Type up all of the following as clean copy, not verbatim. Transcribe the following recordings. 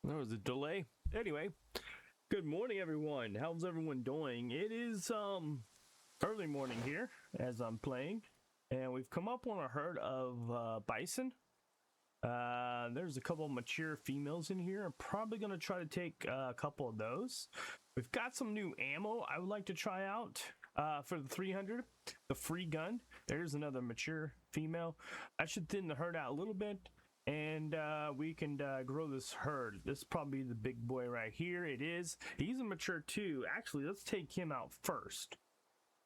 There was a delay. Anyway, good morning, everyone. How's everyone doing? It is early morning here as I'm playing, and we've come up on a herd of bison. There's a couple of mature females in here. I'm probably going to try to take a couple of those. We've got some new ammo I would like to try out for the 300, the free gun. There's another mature female. I should thin the herd out a little bit, and we can grow this herd. This is probably the big boy right here. It is. He's a mature too. Actually, let's take him out first,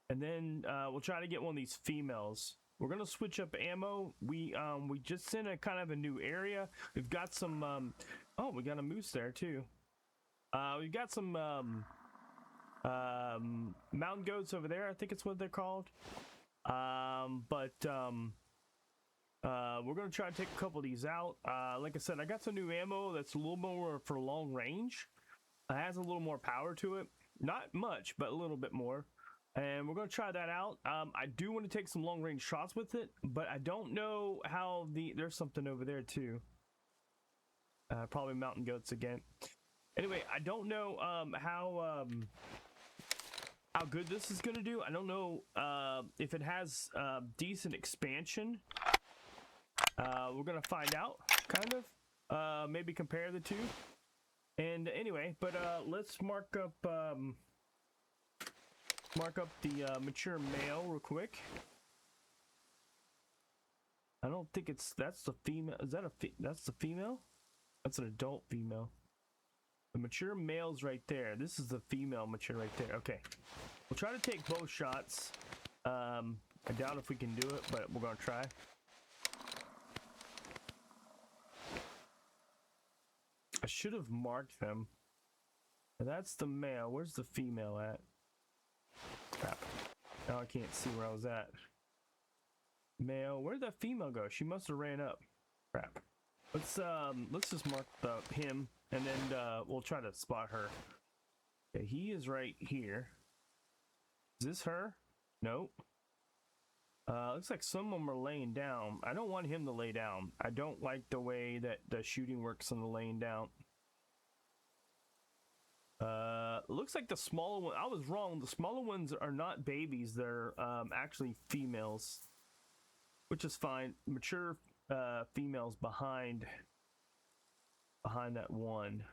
and then we'll try to get one of these females. We're gonna switch up ammo. We just in a kind of a new area. We've got some. Oh, we got a moose there too. We've got some mountain goats over there. I think it's what they're called. We're gonna try to take a couple of these out. Like I said, I got some new ammo that's a little more for long range. It has a little more power to it. Not much, but a little bit more. And we're going to try that out. I do want to take some long range shots with it, but I don't know how there's something over there too. Probably mountain goats again. Anyway, I don't know how good this is going to do. I don't know if it has decent expansion. We're going to find out, kind of. Maybe compare the two. And anyway, but let's mark up the mature male real quick. I don't think that's the female. Is that that's the female? That's an adult female. The mature male's right there. This is the female mature right there. Okay. We'll try to take both shots. I doubt if we can do it, but we're going to try. I should have marked them. That's the male. Where's the female at? Crap. Now I can't see where I was at. Male. Where'd that female go? She must have ran up. Crap. Let's just mark him, and then we'll try to spot her. Okay, he is right here. Is this her? Nope. Looks like some of them are laying down. I don't want him to lay down. I don't like the way that the shooting works on the laying down. Looks like the smaller one. I was wrong. The smaller ones are not babies. They're actually females, which is fine. Mature females behind that one.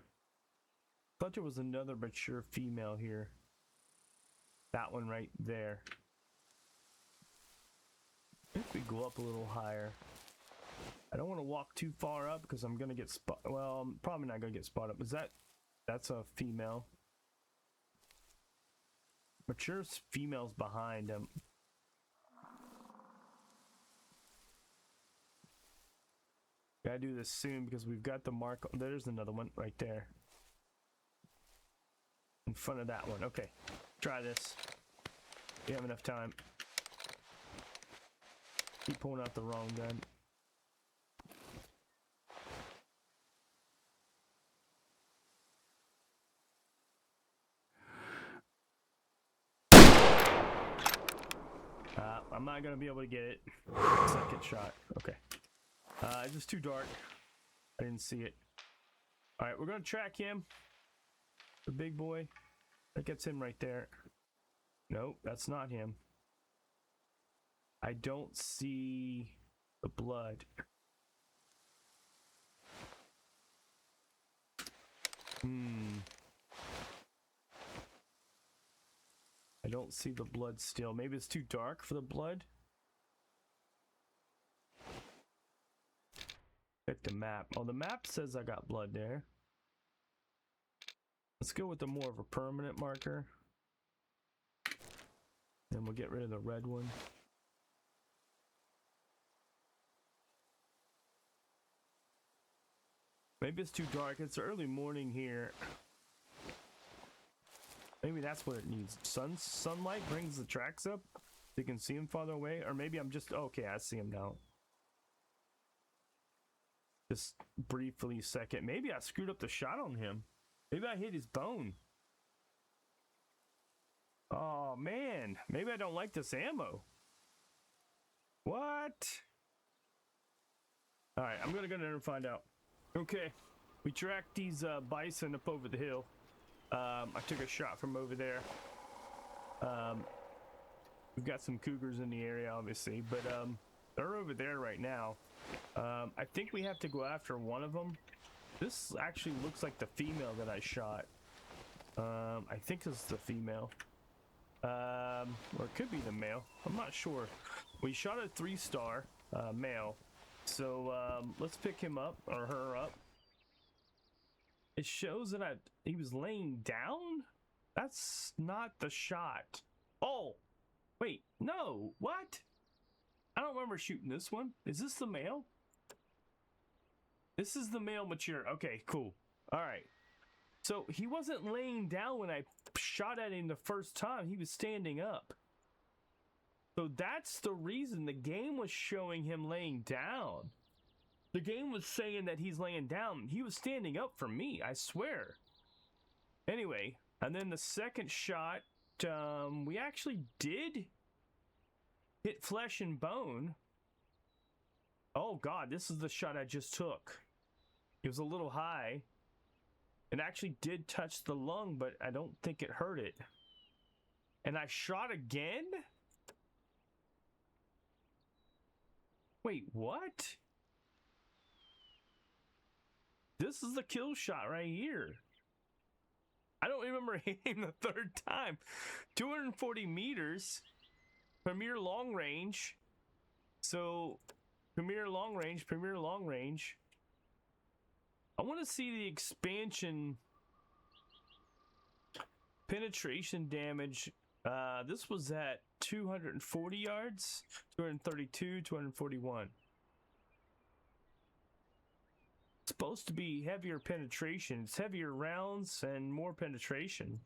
Thought there was another mature female here. That one right there. If we go up a little higher. I don't want to walk too far up because I'm gonna get spot. Well, I'm probably not gonna get spotted. Is that's a female? Mature females behind him. Gotta do this soon because we've got the mark. There's another one right there. In front of that one. Okay. Try this. We have enough time. Keep pulling out the wrong gun. I'm not gonna be able to get it. Second shot. Okay. It's just too dark. I didn't see it. All right, we're gonna track him. The big boy. That gets him right there. Nope, that's not him. I don't see the blood. I don't see the blood still. Maybe it's too dark for the blood. Check the map. Oh, the map says I got blood there. Let's go with the more of a permanent marker. Then we'll get rid of the red one. Maybe it's too dark. It's early morning here. Maybe that's what it needs. Sunlight brings the tracks up. You can see him farther away. Or maybe I'm just... Okay, I see him now. Just briefly second. Maybe I screwed up the shot on him. Maybe I hit his bone. Oh, man. Maybe I don't like this ammo. What? Alright, I'm gonna go in there and find out. Okay. We tracked these bison up over the hill. I took a shot from over there. We've got some cougars in the area, obviously, but they're over there right now. I think we have to go after one of them. This actually looks like the female that I shot. I think it's the female. Or it could be the male. I'm not sure. We shot a 3-star male. So let's pick him up, or her up. It shows that he was laying down? That's not the shot. Oh! Wait, no! What? I don't remember shooting this one. Is this the male? This is the male mature. Okay, cool. Alright. So he wasn't laying down when I shot at him the first time. He was standing up. So that's the reason the game was showing him laying down. The game was saying that he's laying down. He was standing up for me, I swear. Anyway, and then the second shot, we actually did hit flesh and bone. Oh God, this is the shot I just took. It was a little high. It actually did touch the lung, but I don't think it hurt it. And I shot again? Wait, what? This is the kill shot right here. I don't remember hitting the third time. 240 meters. Premier long range. So, premier long range. I want to see the expansion penetration damage. This was at 240 yards, 232, 241. It's supposed to be heavier penetration. It's heavier rounds and more penetration.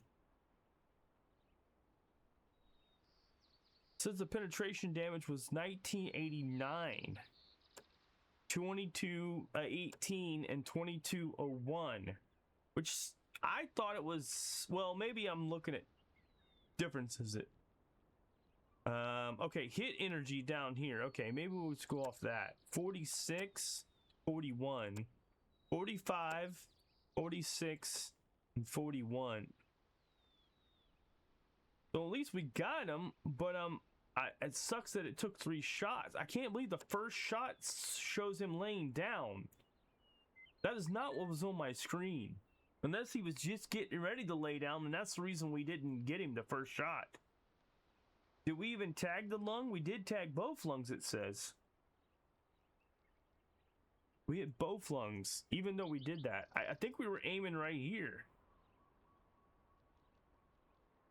It says the penetration damage was 1989. 2218 and 2201, which I thought it was, well, maybe I'm looking at differences. Okay, hit energy down here. Okay, maybe we'll just go off that. 46, 41, 45, 46, and 41. So at least we got him, but it sucks that it took 3 shots. I can't believe the first shot shows him laying down. That is not what was on my screen. Unless he was just getting ready to lay down, and that's the reason we didn't get him the first shot. Did we even tag the lung? We did tag both lungs, it says. We hit both lungs, even though we did that. I think we were aiming right here.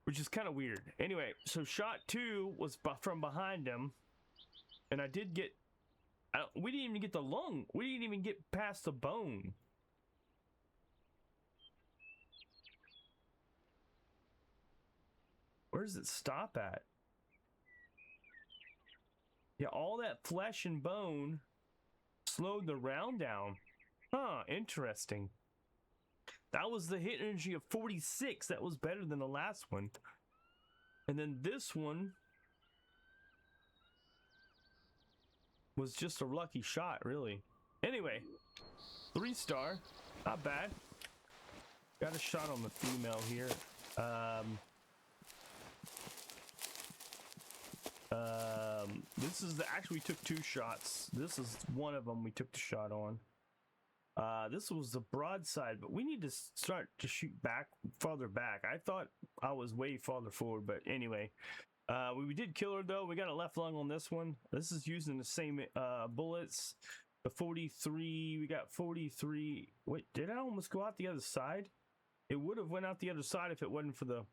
Which is kind of weird. Anyway, so shot 2 was from behind him. And I did get... we didn't even get the lung. We didn't even get past the bone. Where does it stop at? Yeah, all that flesh and bone slowed the round down. Huh, interesting. That was the hit energy of 46. That was better than the last one. And then this one was just a lucky shot, really. Anyway, 3-star. Not bad. Got a shot on the female here. This is actually we took 2 shots. This is one of them we took the shot on. This was the broadside, but we need to start to shoot back, farther back. I thought I was way farther forward, but anyway. We did kill her though. We got a left lung on this one. This is using the same bullets. The 43, we got 43. Wait, did I almost go out the other side? It would have went out the other side if it wasn't for the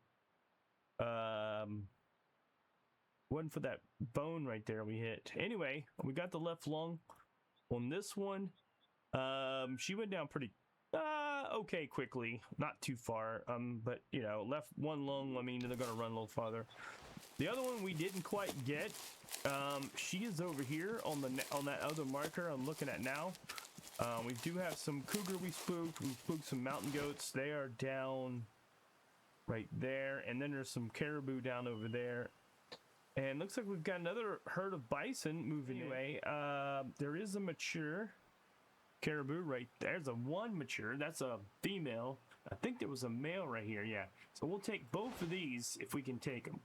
that bone right there we hit. Anyway, we got the left lung on this one. She went down pretty okay quickly, not too far, but you know, left one lung. I mean, they're gonna run a little farther. The other one we didn't quite get. She is over here on that other marker I'm looking at now. We do have some cougar we spooked some mountain goats. They are down right there, and then there's some caribou down over there. And looks like we've got another herd of bison moving. Anyway, there is a mature. caribou right there's a one mature. That's a female. I think there was a male right here. Yeah. So we'll take both of these if we can take them.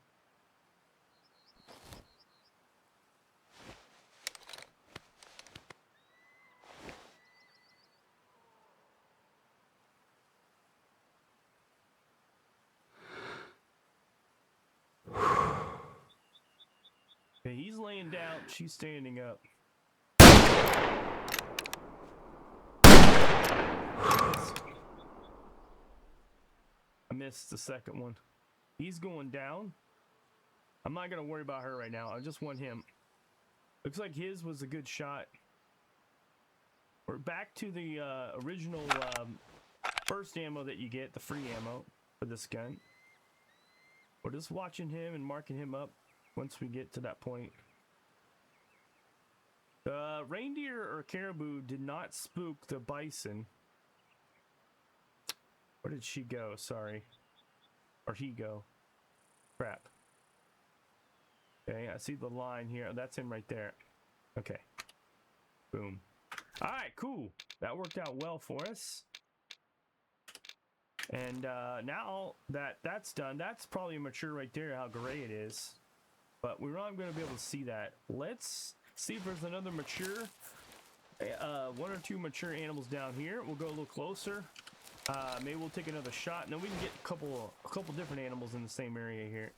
Okay, he's laying down. She's standing up. I missed the second one. He's going down. I'm not going to worry about her right now. I just want him. Looks like his was a good shot. We're back to the original first ammo that you get, the free ammo for this gun. We're just watching him and marking him up once we get to that point. The reindeer or caribou did not spook the bison. Where did she go? Sorry. Or he go. Crap. Okay, I see the line here. That's him right there. Okay. Boom. Alright, cool. That worked out well for us. And now that that's done, that's probably mature right there, how gray it is. But we're not going to be able to see that. Let's see if there's another mature. One or two mature animals down here. We'll go a little closer. Maybe we'll take another shot, and then we can get a couple different animals in the same area here.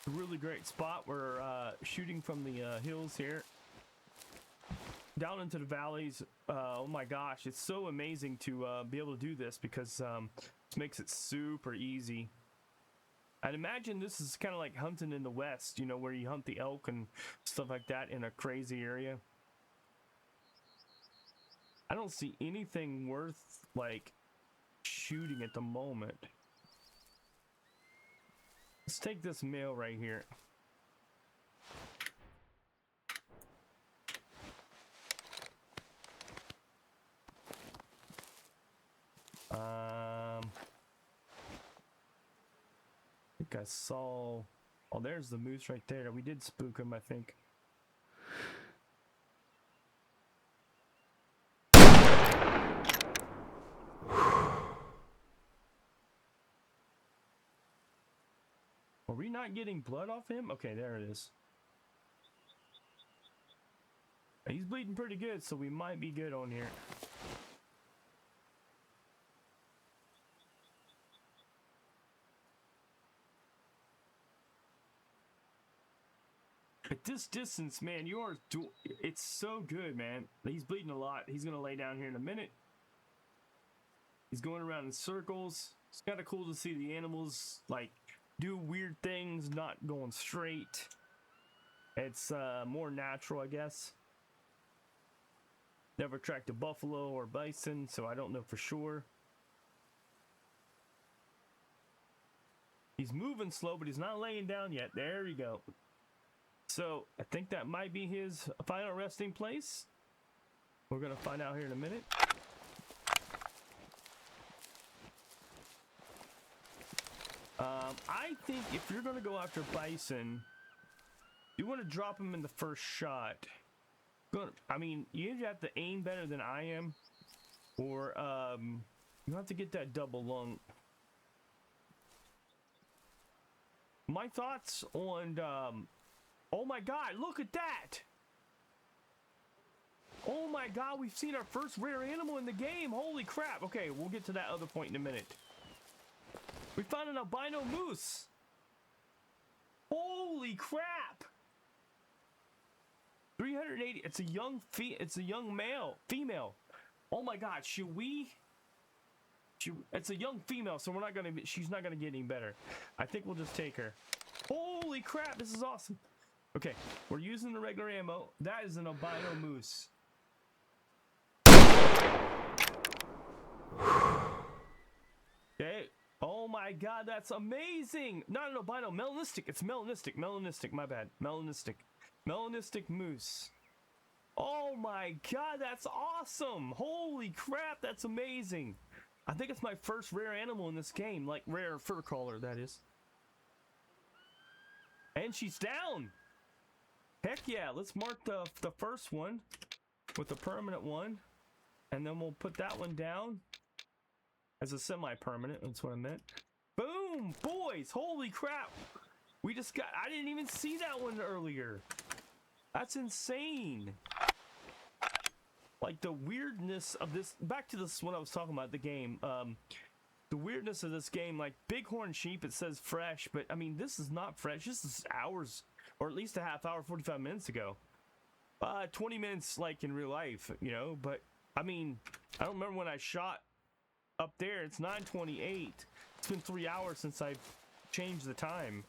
A really great spot. We're shooting from the hills here down into the valleys. Oh my gosh, it's so amazing to be able to do this because it makes it super easy. I'd imagine this is kind of like hunting in the West, you know, where you hunt the elk and stuff like that in a crazy area. I don't see anything worth, like, shooting at the moment. Let's take this male right here. I think I saw... Oh, there's the moose right there. We did spook him, I think. Are we not getting blood off him? Okay, there it is. He's bleeding pretty good, so we might be good on here. At this distance, man, it's so good, man. He's bleeding a lot. He's gonna lay down here in a minute. He's going around in circles. It's kind of cool to see the animals like do weird things, not going straight. It's more natural, I guess. Never tracked a buffalo or bison, so I don't know for sure. He's moving slow, but he's not laying down yet. There we go. So I think that might be his final resting place. We're gonna find out here in a minute. I think if you're gonna go after bison, you want to drop him in the first shot. I mean, you either have to aim better than I am, or you have to get that double lung. My thoughts on oh my god, look at that! Oh my god, we've seen our first rare animal in the game. Holy crap. Okay, we'll get to that other point in a minute. We found an albino moose. Holy crap. 380. It's a young female. Oh my god, it's a young female, so she's not gonna get any better. I think we'll just take her. Holy crap, this is awesome. Okay, we're using the regular ammo. That is an albino moose. Okay. Oh my god, that's amazing. Not an albino, melanistic. It's melanistic. Melanistic, my bad. Melanistic. Melanistic moose. Oh my god, that's awesome. Holy crap, that's amazing. I think it's my first rare animal in this game. Like, rare fur collar, that is. And she's down. Heck yeah, let's mark the first one. with a permanent one, and then we'll put that one down as a semi-permanent. That's what I meant. Boom, boys! Holy crap! We just got. I didn't even see that one earlier. That's insane. Like the weirdness of this. Back to this when I was talking about the game. The weirdness of this game, like bighorn sheep, it says fresh, but I mean this is not fresh. This is hours, or at least a half hour, 45 minutes ago. 20 minutes like in real life, you know. But I mean, I don't remember when I shot up there. It's 9:28. It's been 3 hours since I've changed the time.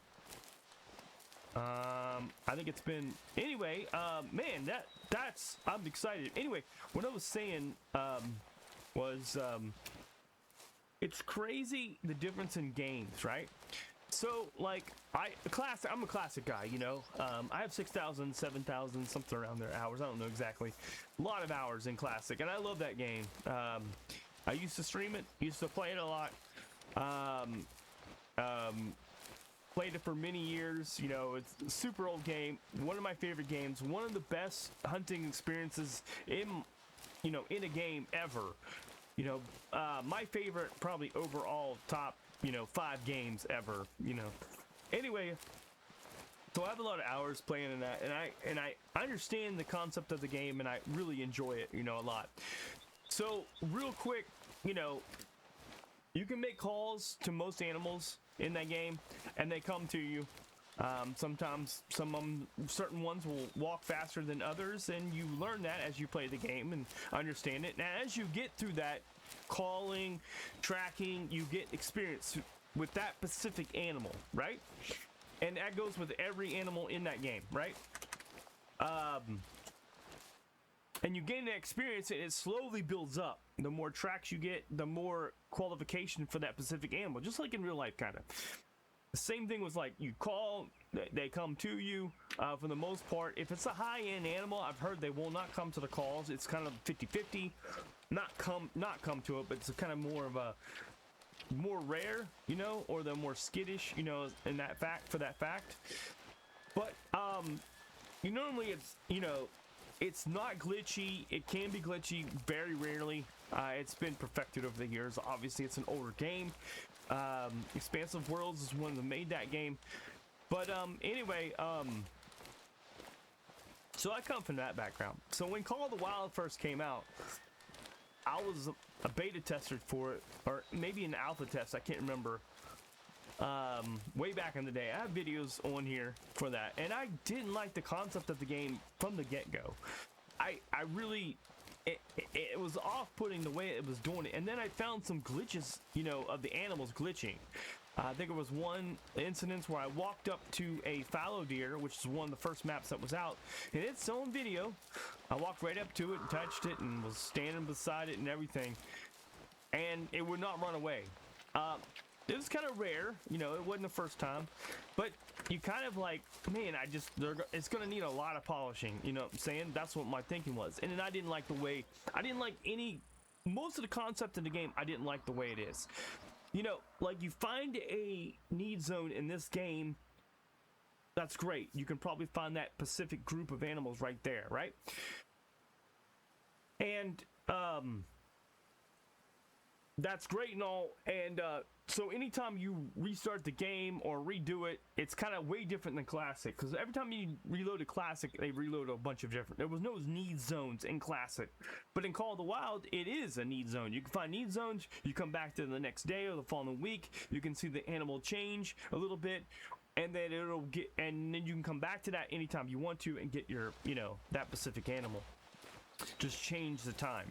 I think it's been anyway. Man, that's I'm excited. Anyway, what I was saying was it's crazy the difference in games, right? So like I'm a classic guy, you know. I have 6,000, 7,000, something around there hours. I don't know exactly. A lot of hours in classic, and I love that game. I used to stream it, used to play it a lot. Played it for many years. You know, it's a super old game. One of my favorite games. One of the best hunting experiences in a game ever. You know, my favorite probably overall top 5 games ever. You know. Anyway, so I have a lot of hours playing in that, and I understand the concept of the game, and I really enjoy it. You know, a lot. So real quick, you know, you can make calls to most animals in that game, and they come to you. Sometimes certain ones will walk faster than others, and you learn that as you play the game and understand it. And as you get through that calling, tracking, you get experience with that specific animal, right? And that goes with every animal in that game, right? And you gain that experience, and it slowly builds up. The more tracks you get, the more qualification for that specific animal, just like in real life, kind of. The same thing was like you call, they come to you. For the most part, if it's a high-end animal, I've heard they will not come to the calls. It's kind of 50-50, not come to it, but it's kind of more of a more rare, you know, or they're more skittish, you know, in that fact. But normally it's, you know, it's not glitchy. It can be glitchy very rarely. It's been perfected over the years. Obviously, it's an older game. Expansive Worlds is one that made that game. But anyway, so I come from that background. So when Call of the Wild first came out, I was a beta tester for it, or maybe an alpha test. I can't remember. Way back in the day, I have videos on here for that, and I didn't like the concept of the game from the get-go. I really, it was off-putting the way it was doing it, and then I found some glitches, you know, of the animals glitching. I think it was one incident where I walked up to a fallow deer, which is one of the first maps that was out, and it's on video. I walked right up to it and touched it and was standing beside it and everything, and it would not run away. It was kind of rare, you know, it wasn't the first time, but you kind of like, man, it's going to need a lot of polishing, you know what I'm saying? That's what my thinking was. And then I didn't like the way, most of the concept in the game, I didn't like the way it is. You know, like you find a need zone in this game, that's great. You can probably find that specific group of animals right there, right? And, that's great and all, and so anytime you restart the game or redo it, it's kind of way different than Classic, because every time you reload a Classic, they reload a bunch of different. There was no need zones in Classic, but in Call of the Wild, it is a need zone. You can find need zones, you come back to the next day or the following week, you can see the animal change a little bit, and then and then you can come back to that anytime you want to and get your, you know, that specific animal. Just change the time.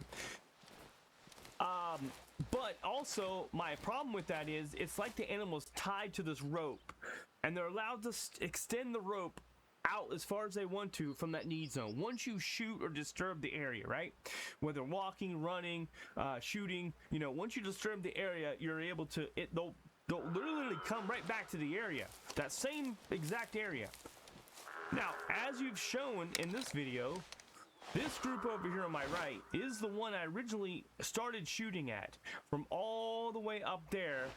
But also, my problem with that is, it's like the animal's tied to this rope, and they're allowed to extend the rope out as far as they want to from that need zone. Once you shoot or disturb the area, right? Whether walking, running, shooting, you know, once you disturb the area, you're able to, they'll literally come right back to the area, that same exact area. Now, as you've shown in this video, this group over here on my right is the one I originally started shooting at, from all the way up there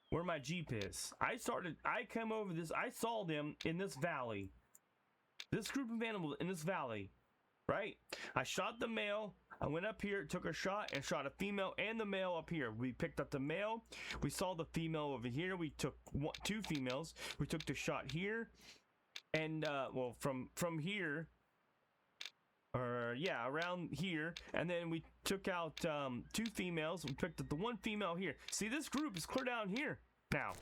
where my Jeep is. I came over this, I saw them in this valley. This group of animals in this valley right? I shot the male. I went up here, took a shot, and shot a female and the male up here. We picked up the male. We saw the female over here. We took two females. We took the shot here, and well, from here, or yeah, around here, and then we took out two females. We picked up the one female here. See, this group is clear down here now.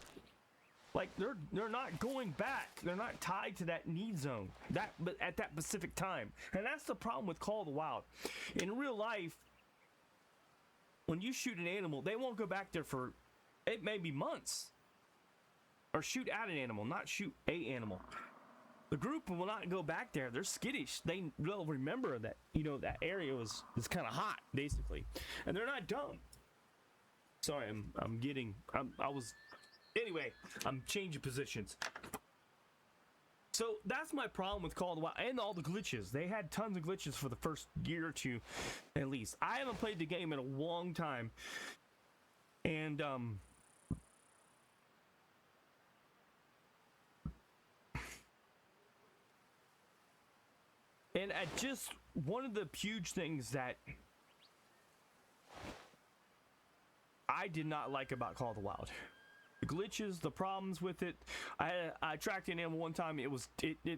Like they're not going back. They're not tied to that need zone. But at that specific time. And that's the problem with Call of the Wild. In real life, when you shoot an animal, they won't go back there for it may be months. Or shoot at an animal, not shoot a animal. The group will not go back there. They're skittish. They'll remember that, that area is kind of hot, basically. And they're not dumb. Sorry, Anyway, I'm changing positions. So that's my problem with Call of the Wild and all the glitches. They had tons of glitches for the first year or two, at least. I haven't played the game in a long time, and at just one of the huge things that I did not like about Call of the Wild. The glitches, the problems with it. I tracked an animal one time. It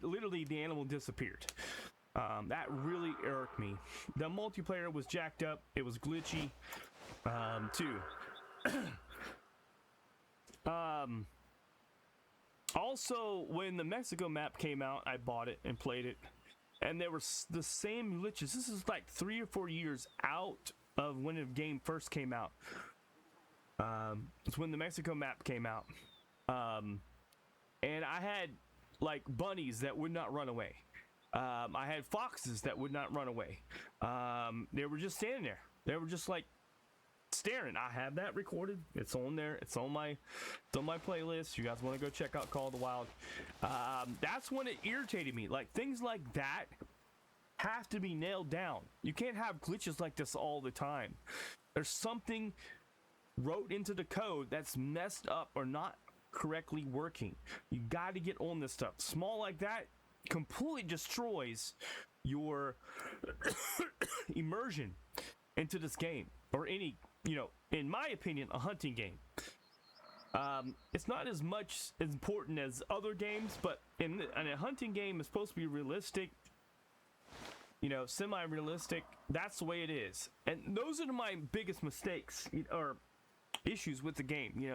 literally, the animal disappeared. That really irked me. The multiplayer was jacked up. It was glitchy, too. Also, when the Mexico map came out, I bought it and played it, and there were the same glitches. This is like 3 or 4 years out of when the game first came out. It's when the Mexico map came out. And I had like bunnies that would not run away. I had foxes that would not run away. They were just standing there. They were just like staring. I have that recorded. It's on there. It's on my playlist. You guys want to go check out Call of the Wild. That's when it irritated me. Like things like that have to be nailed down. You can't have glitches like this all the time. There's something wrote into the code that's messed up or not correctly working. You got to get on this stuff. Small like that completely destroys your immersion into this game, or any, in my opinion, a hunting game. It's not as much as important as other games, but in a hunting game, it's supposed to be realistic, semi-realistic. That's the way it is. And those are my biggest mistakes, or issues with the game.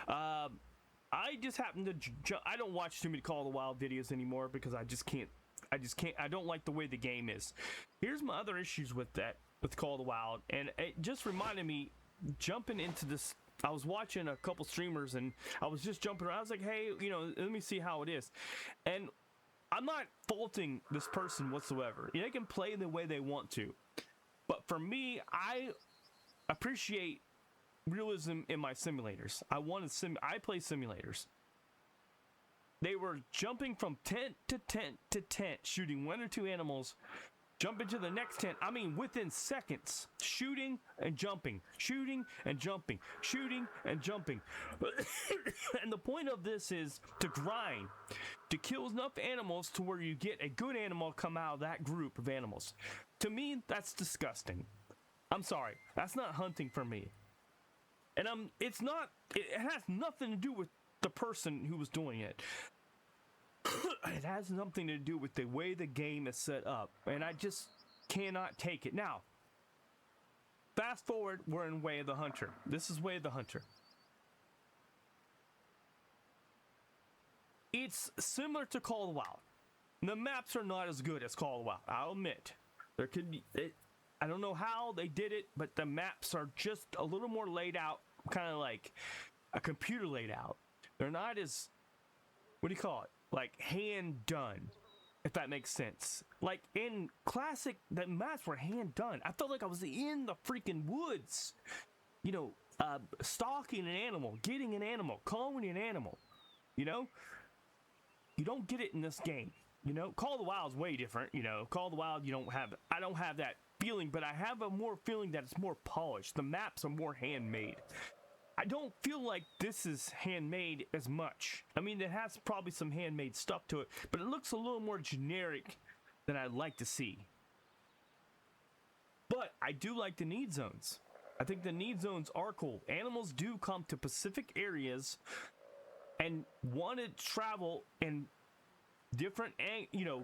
I just happen to I don't watch too many Call of the Wild videos anymore because I just can't. I don't like the way the game is. Here's my other issues with Call of the Wild, and it just reminded me jumping into this. I was watching a couple streamers and I was just jumping around. I was like, hey, let me see how it is. And I'm not faulting this person whatsoever. They can play the way they want to. But for me, I appreciate realism in my simulators. I play simulators. They were jumping from tent to tent to tent, shooting 1 or 2 animals, jumping to the next tent. I mean, within seconds, shooting and jumping, shooting and jumping, shooting and jumping. And the point of this is to grind, to kill enough animals to where you get a good animal come out of that group of animals. To me, that's disgusting. I'm sorry, that's not hunting for me. And it has nothing to do with the person who was doing it. It has something to do with the way the game is set up. And I just cannot take it. Now, fast forward, we're in Way of the Hunter. This is Way of the Hunter. It's similar to Call of the Wild. The maps are not as good as Call of the Wild, I'll admit. There could be... I don't know how they did it, but the maps are just a little more laid out, kind of like a computer laid out. They're not as, what do you call it? Like hand done, if that makes sense. Like in classic, the maps were hand done. I felt like I was in the freaking woods, stalking an animal, getting an animal, calling an animal. You don't get it in this game. Call of the Wild is way different. Call of the Wild, I don't have that feeling, but I have a more feeling that it's more polished. The maps are more handmade. I don't feel like this is handmade as much. I mean, it has probably some handmade stuff to it, but it looks a little more generic than I'd like to see. I do like the need zones. I think the need zones are cool. Animals do come to specific areas and want to travel in different,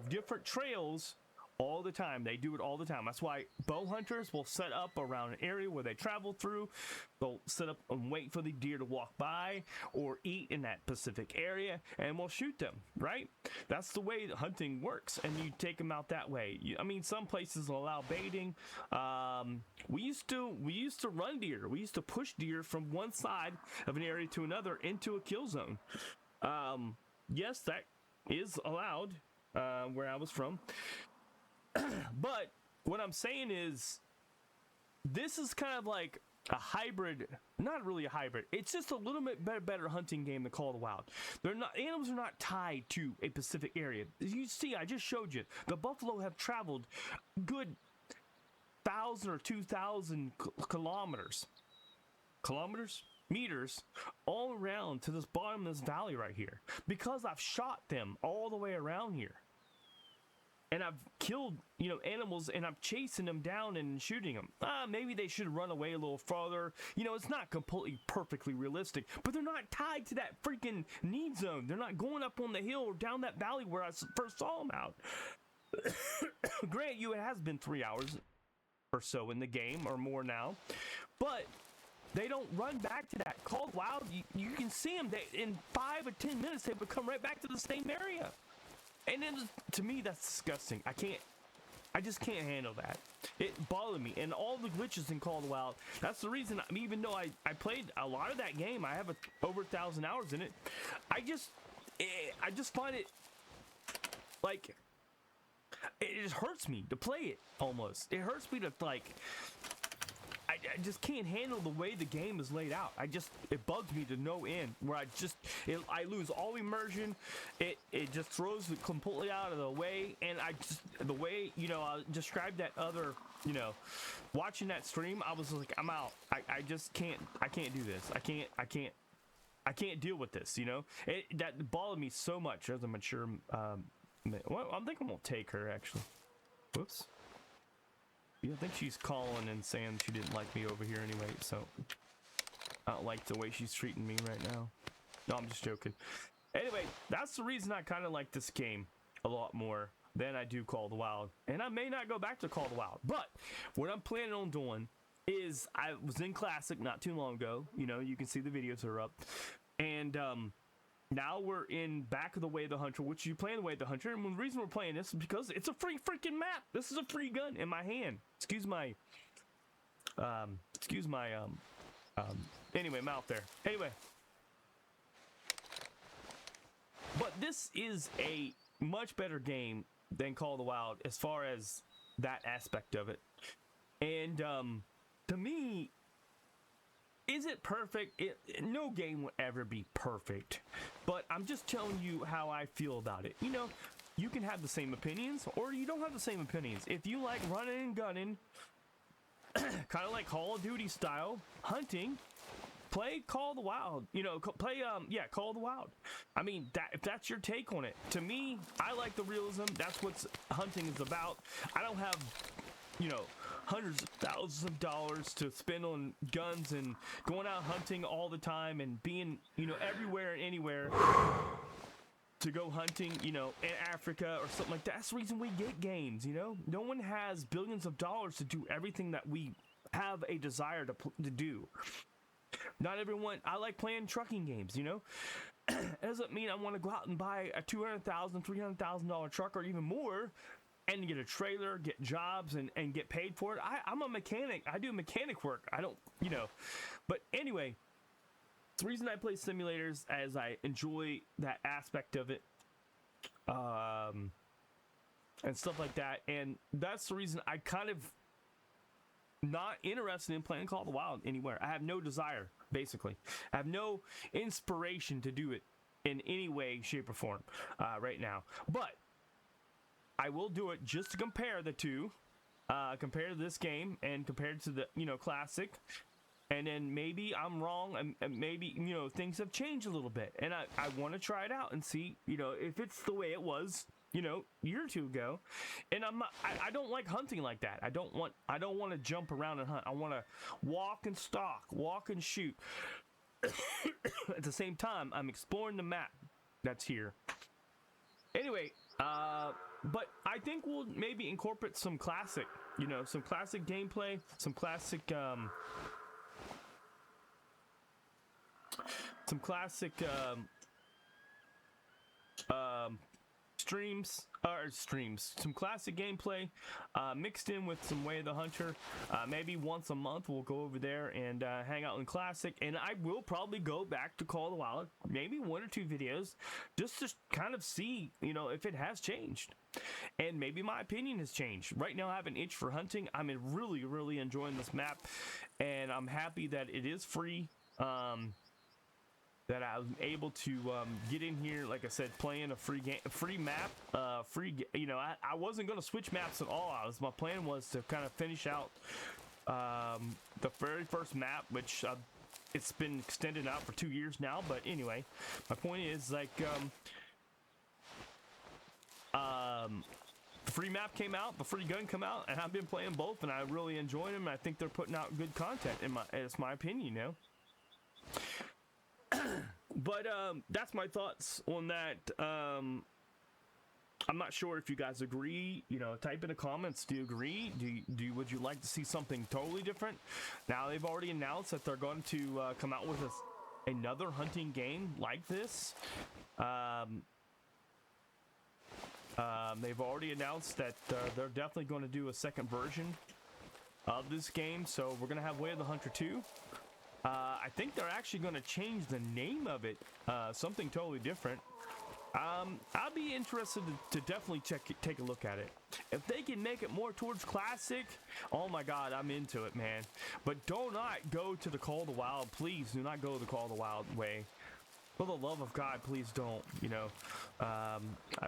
different trails all the time. They do it all the time. That's why bow hunters will set up around an area where they travel through. They'll set up and wait for the deer to walk by or eat in that specific area, and we'll shoot them, right? That's the way hunting works, and you take them out that way. I mean, some places will allow baiting. We used to run deer. We used to push deer from one side of an area to another into a kill zone. Yes, that is allowed where I was from. But what I'm saying is, this is kind of like a hybrid, not really a hybrid. It's just a little bit better hunting game than Call of the Wild. Animals are not tied to a specific area. As you see, I just showed you, the buffalo have traveled good 1,000 or 2,000 meters all around to this bottom of this valley right here, because I've shot them all the way around here. And I've killed, animals, and I'm chasing them down and shooting them. Maybe they should run away a little farther. It's not completely perfectly realistic, but they're not tied to that freaking need zone. They're not going up on the hill or down that valley where I first saw them out. Grant you, it has been 3 hours or so in the game, or more now, but they don't run back to that. Call of Wild, you can see them. In 5 or 10 minutes, they would come right back to the same area. And then, to me, that's disgusting. I just can't handle that. It bothered me. And all the glitches in Call of the Wild, that's the reason, even though I played a lot of that game, I have over 1,000 hours in it, I just find it, like, it just hurts me to play it, almost. It hurts me to, like, I just can't handle the way the game is laid out. It bugs me to no end, where I lose all immersion. It just throws it completely out of the way, and the way, I described that other, watching that stream, I was like, I'm out. I just can't do this. I can't deal with this, that bothered me so much as a mature, well, I think I'm gonna take her, actually. Whoops. I think she's calling and saying she didn't like me over here anyway, so I don't like the way she's treating me right now. No, I'm just joking. Anyway, that's the reason I kind of like this game a lot more than I do Call of the Wild. And I may not go back to Call of the Wild, but what I'm planning on doing is, I was in Classic not too long ago. You can see the videos are up. And now we're in Back of the Way of the Hunter, which you play in the Way of the Hunter. And the reason we're playing this is because it's a free freaking map. This is a free gun in my hand. Anyway, mouth there. Anyway. But this is a much better game than Call of the Wild as far as that aspect of it. And to me, is it perfect? No game will ever be perfect, but I'm just telling you how I feel about it. You can have the same opinions, or you don't have the same opinions. If you like running and gunning, kind of like Call of Duty style hunting, play Call of the Wild. Call of the Wild. I mean, if that's your take on it. To me, I like the realism. That's what hunting is about. I don't have, hundreds of thousands of dollars to spend on guns and going out hunting all the time and being, everywhere and anywhere to go hunting, in Africa or something like that. That's the reason we get games, No one has billions of dollars to do everything that we have a desire to do. Not everyone. I like playing trucking games, It doesn't mean I want to go out and buy a $200,000, $300,000 truck or even more, and get a trailer, get jobs, and get paid for it. I'm a mechanic. I do mechanic work. I don't, But anyway, the reason I play simulators as I enjoy that aspect of it, and stuff like that. And that's the reason I kind of not interested in playing Call of the Wild anywhere. I have no desire, basically. I have no inspiration to do it in any way, shape, or form right now. But I will do it just to compare the two, compare this game and compared to the, Classic. And then maybe I'm wrong, and maybe, things have changed a little bit. And I want to try it out and see, if it's the way it was you know, year or two ago, and I don't like hunting like that. I don't want to jump around and hunt. I want to walk and stalk, walk and shoot. At the same time, I'm exploring the map that's here. Anyway, but I think we'll maybe incorporate some classic, you know, some classic gameplay, some classic streams, some classic gameplay mixed in with some Way of the Hunter. Maybe once a month we'll go over there and hang out in classic, and I will probably go back to Call of the Wild, maybe 1 or 2 videos, just to kind of see, you know, if it has changed, and maybe my opinion has changed. Right now I have an itch for hunting. I'm really enjoying this map, and I'm happy that it is free. That I was able to get in here, like I said, playing a free map, you know, I wasn't going to switch maps at all. My plan was to kind of finish out the very first map, which it's been extended out for 2 years now. But anyway, my point is, like, the free map came out, the free gun come out, and I've been playing both, and I really enjoy them. And I think they're putting out good content. It's my opinion, you know. But that's my thoughts on that. I'm not sure if you guys agree. You know, type in the comments. Do you agree? Would you like to see something totally different? Now they've already announced that they're going to come out with another hunting game like this. They've already announced that they're definitely going to do a second version of this game. So we're going to have Way of the Hunter 2. I think they're actually going to change the name of it, something totally different. I'll be interested to definitely take a look at it. If they can make it more towards classic, oh my god, I'm into it, man. But do not go to the Call of the Wild. Please do not go the Call of the Wild way. For the love of God, please don't. You know, I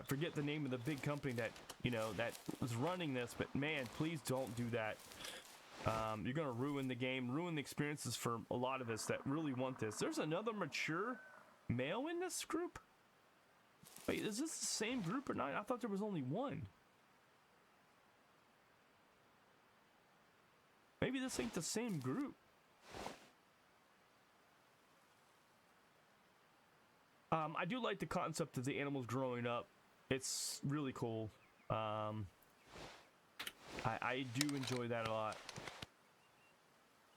forget the name of the big company that, you know, that was running this, but man, please don't do that. You're gonna ruin the game, ruin the experiences for a lot of us that really want this. There's another mature male in this group. Wait, is this the same group or not? I thought there was only one. Maybe this ain't the same group. I do like the concept of the animals growing up. It's really cool. I do enjoy that a lot.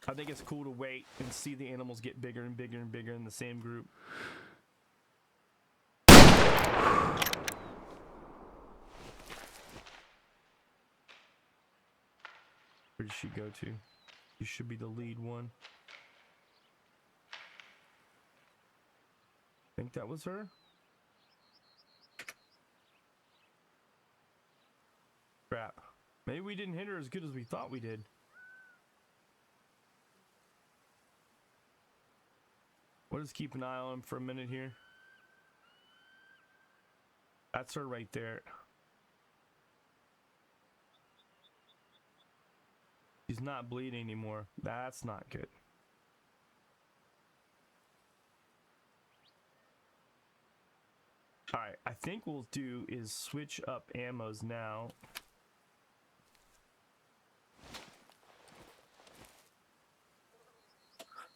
I think it's cool to wait and see the animals get bigger and bigger and bigger in the same group. Where did she go to? You should be the lead one. I think that was her. Crap. Maybe we didn't hit her as good as we thought we did. We'll just keep an eye on him for a minute here. That's her right there. She's not bleeding anymore. That's not good. Alright, I think we'll do is switch up ammos now.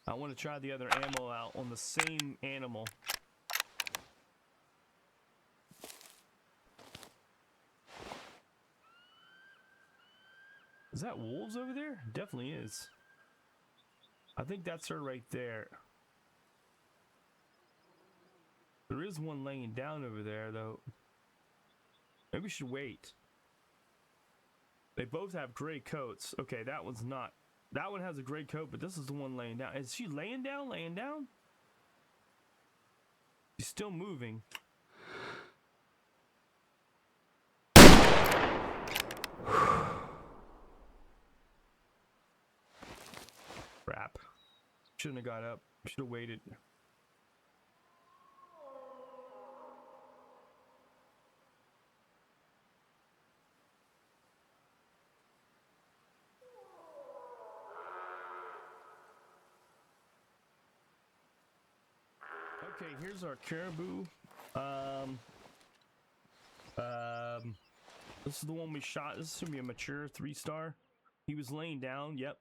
I want to try the other ammo out on the same animal. Is that wolves over there? Definitely is. I think that's her right there. There is one laying down over there, though. Maybe we should wait. They both have gray coats. Okay, that one's not. That one has a gray coat, but this is the one laying down. Is she laying down? Laying down? She's still moving. Crap. Shouldn't have got up. Should have waited. Okay, here's our caribou. This is the one we shot. This is gonna be a mature 3-star. He was laying down. Yep.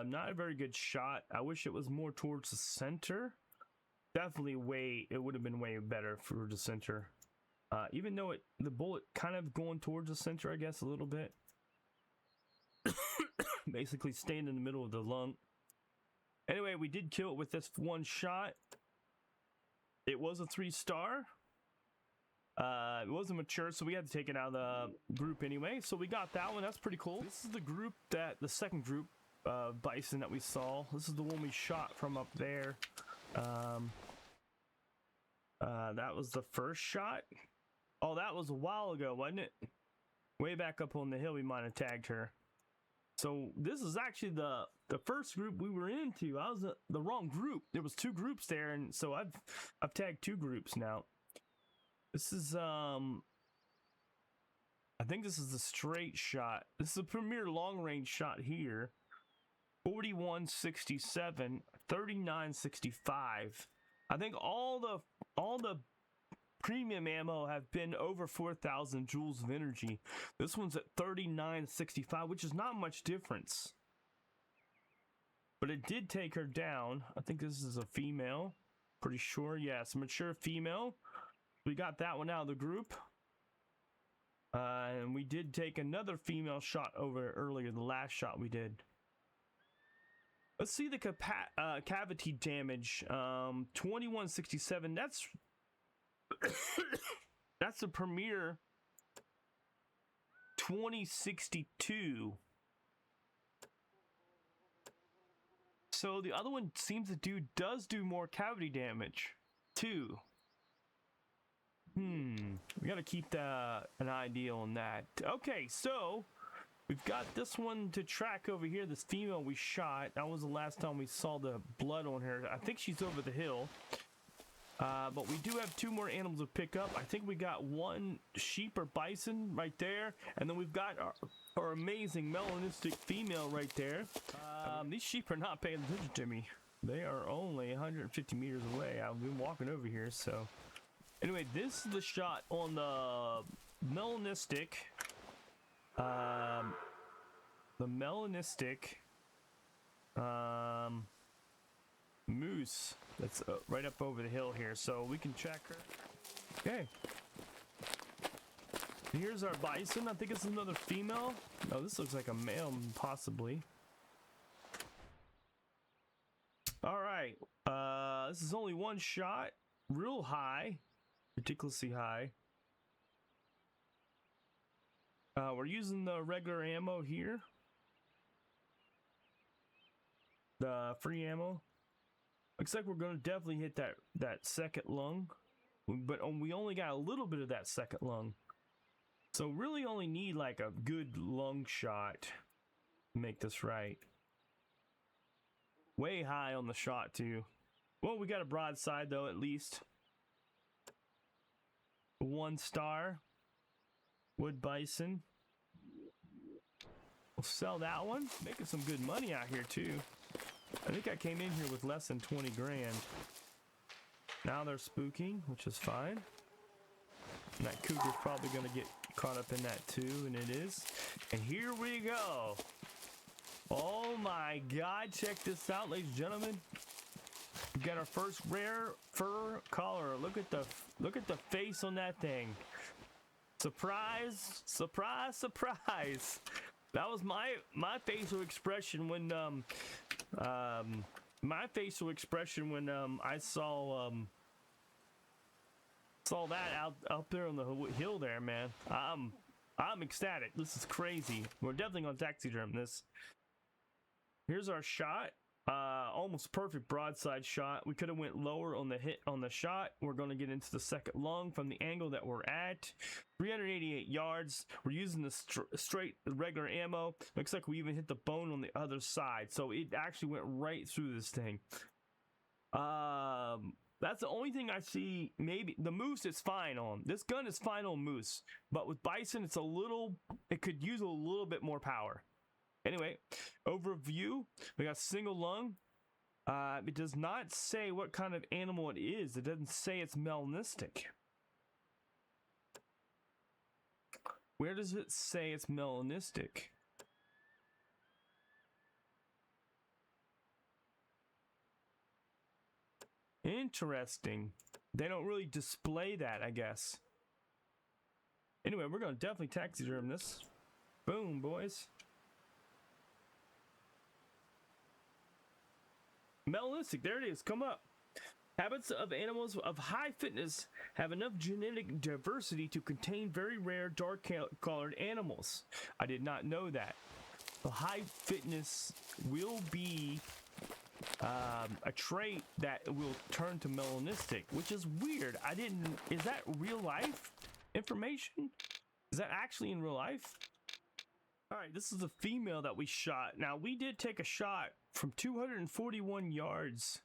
Not a very good shot. I wish it was more towards the center. Definitely it would have been way better for the center. Even though the bullet kind of going towards the center, I guess, a little bit. Basically staying in the middle of the lung. Anyway, we did kill it with this one shot. It was a 3-star. It wasn't mature, so we had to take it out of the group anyway. So we got that one. That's pretty cool. This is the second group bison that we saw. This is the one we shot from up there. That was the first shot. Oh, that was a while ago, wasn't it? Way back up on the hill, we might have tagged her. So this is actually the first group we were into. I was the wrong group. There was 2 groups there, and so I've tagged 2 groups now. This is I think this is the straight shot. This is a premier long range shot here. 4167, 3965. I think all the premium ammo have been over 4,000 joules of energy. This one's at 3965, which is not much difference. But it did take her down. I think this is a female. Pretty sure. Yes, mature female. We got that one out of the group. And we did take another female shot over earlier, the last shot we did. Let's see the cavity damage. 2167. That's a premier 2062. So the other one seems to does do more cavity damage too. We gotta keep an idea on that. Okay, so we've got this one to track over here. This female we shot. That was the last time we saw the blood on her. I think she's over the hill. But we do have 2 more animals to pick up. I think we got 1 sheep or bison right there. And then we've got our amazing melanistic female right there. These sheep are not paying attention to me. They are only 150 meters away. I've been walking over here, so... Anyway, this is the shot on the melanistic. Moose that's right up over the hill here, so we can check her. Okay. Here's our bison. I think it's another female. No, this looks like a male, possibly. All right. This is only 1 shot. Real high. Ridiculously high. We're using the regular ammo here. The free ammo. Looks like we're going to definitely hit that second lung. But we only got a little bit of that second lung. So really only need like a good lung shot to make this right. Way high on the shot too. Well, we got a broadside though, at least. 1 star. Wood bison. We'll sell that one. Making some good money out here too. I think I came in here with less than 20 grand. Now they're spooking, which is fine. And that cougar's probably going to get caught up in that too, and it is. And here we go. Oh my God, check this out, ladies and gentlemen. We got our first rare fur collar. Look at the face on that thing. Surprise, surprise, surprise. That was my facial expression when I saw that out there on the hill there, man. I'm ecstatic. This is crazy. We're definitely gonna taxiderm this. Here's our shot. Almost perfect broadside shot. We could have went lower on the hit on the shot. We're going to get into the second lung from the angle that we're at. 388 yards. We're using the straight regular ammo. Looks like we even hit the bone on the other side. So it actually went right through this thing. That's the only thing I see. Maybe the moose is fine on. This gun is fine on moose. But with bison, it could use a little bit more power. Anyway, overview. We got single lung. It does not say what kind of animal it is. It doesn't say it's melanistic. Where does it say it's melanistic? Interesting. They don't really display that, I guess. Anyway, we're going to definitely taxiderm this. Boom, boys. Melanistic, there it is. Come up. Habits of animals of high fitness have enough genetic diversity to contain very rare dark-colored animals. I did not know that. The high fitness will be a trait that will turn to melanistic, which is weird. I didn't. Is that real life information? Is that actually in real life? All right, this is the female that we shot. Now, we did take a shot from 241 yards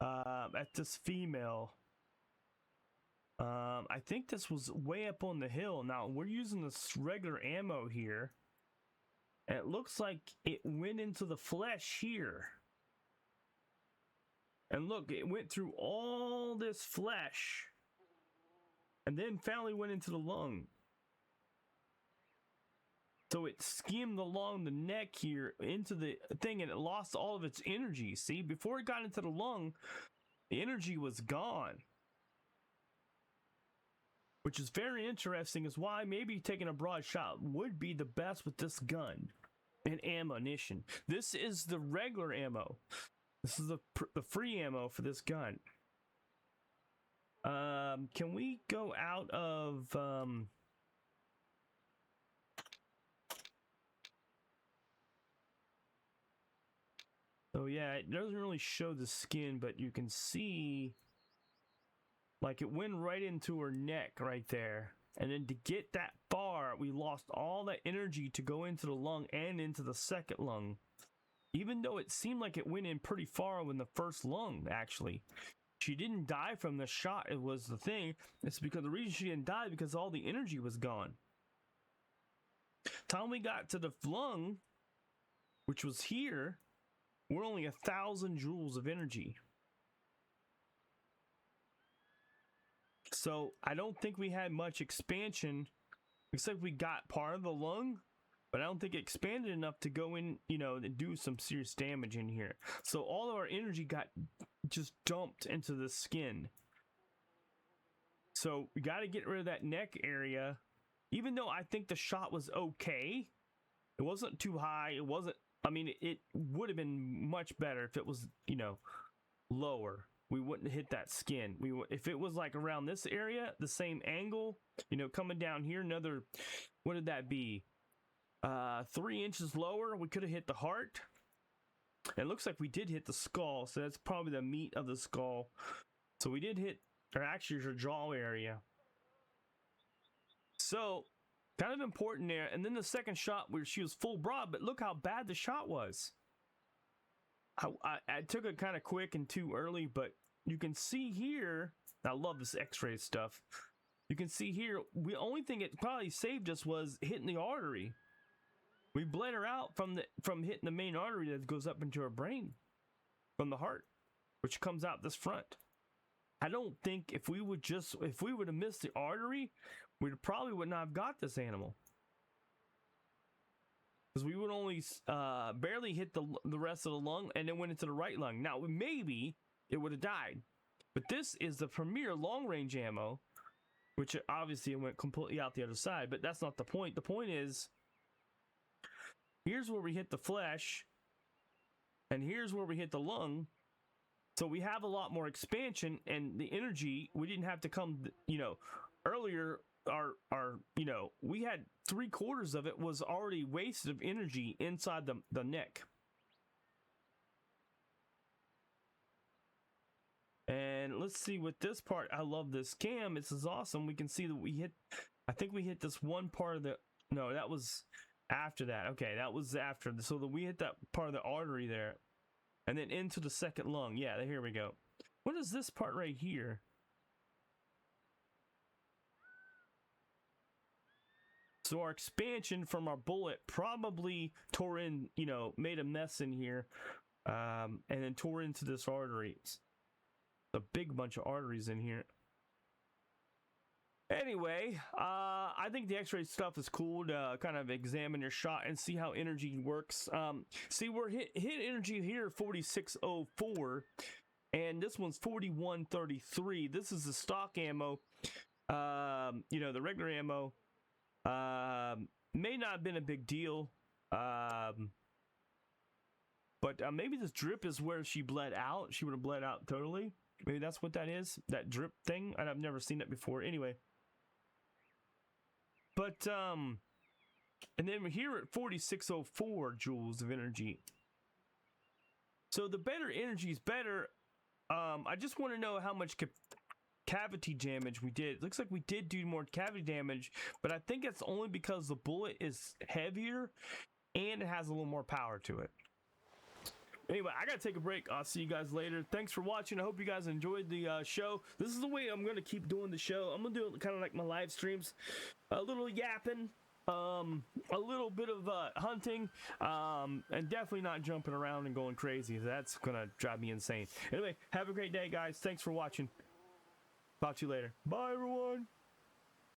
at this female. I think this was way up on the hill. Now, we're using this regular ammo here. And it looks like it went into the flesh here. And look, it went through all this flesh. And then finally went into the lung. So it skimmed along the neck here into the thing, and it lost all of its energy. See, before it got into the lung, the energy was gone. Which is very interesting, is why maybe taking a broad shot would be the best with this gun and ammunition. This is the regular ammo. This is the free ammo for this gun. Can we go out of... So yeah, it doesn't really show the skin, but you can see... Like, it went right into her neck right there. And then to get that far, we lost all that energy to go into the lung and into the second lung. Even though it seemed like it went in pretty far in the first lung, actually. She didn't die from the shot, it was the thing. It's because the reason she didn't die because all the energy was gone. Time we got to the lung, which was here, we're only 1,000 joules of energy. So I don't think we had much expansion, except we got part of the lung, but I don't think it expanded enough to go in, you know, and do some serious damage in here. So all of our energy got just dumped into the skin. So we got to get rid of that neck area. Even though I think the shot was okay, it wasn't too high. It wasn't, I mean, it would have been much better if it was, you know, lower. We wouldn't hit that skin. If it was like around this area, the same angle, you know, coming down here, another, what did that be? 3 inches lower, we could have hit the heart. It looks like we did hit the skull, so that's probably the meat of the skull. So we did hit, or actually her jaw area. So, kind of important there. And then the second shot where she was full broad, but look how bad the shot was. I took it kind of quick and too early, but you can see here, I love this x-ray stuff. You can see here, the only thing it probably saved us was hitting the artery. We bled her out from hitting the main artery that goes up into her brain from the heart, which comes out this front. I don't think if we would have missed the artery, we probably would not have got this animal. Because we would only barely hit the rest of the lung and then went into the right lung. Now, maybe it would have died. But this is the premier long-range ammo, which obviously went completely out the other side. But that's not the point. The point is, here's where we hit the flesh, and here's where we hit the lung. So we have a lot more expansion, and the energy, we didn't have to come, you know, earlier... Our you know, we had 3/4 of it was already wasted of energy inside the neck. And let's see with this part. I love this cam. This is awesome. We can see that we hit, I think we hit this one part of the, no, that was after that. Okay, that was after. So that we hit that part of the artery there. And then into the second lung. Yeah, here we go. What is this part right here? So our expansion from our bullet probably tore in, you know, made a mess in here. and then tore into this artery. A big bunch of arteries in here. Anyway, I think the x-ray stuff is cool to kind of examine your shot and see how energy works. See, we're hit energy here 4604, and this one's 4133. This is the stock ammo. You know, the regular ammo may not have been a big deal. But maybe this drip is where she bled out. She would have bled out totally. Maybe that's what that is, that drip thing. And I've never seen it before. Anyway. But, and then we're here at 4604 joules of energy. So the better energy is better. I just want to know how much cavity damage we did. It looks like we did do more cavity damage, but I think it's only because the bullet is heavier and it has a little more power to it. Anyway, I gotta take a break. I'll see you guys later. Thanks for watching. I hope you guys enjoyed the show. This is the way I'm gonna keep doing the show. I'm gonna do it kind of like my live streams, a little yapping, a little bit of hunting, and definitely not jumping around and going crazy. That's gonna drive me insane. Anyway, have a great day, guys. Thanks for watching. Talk to you later. Bye, everyone.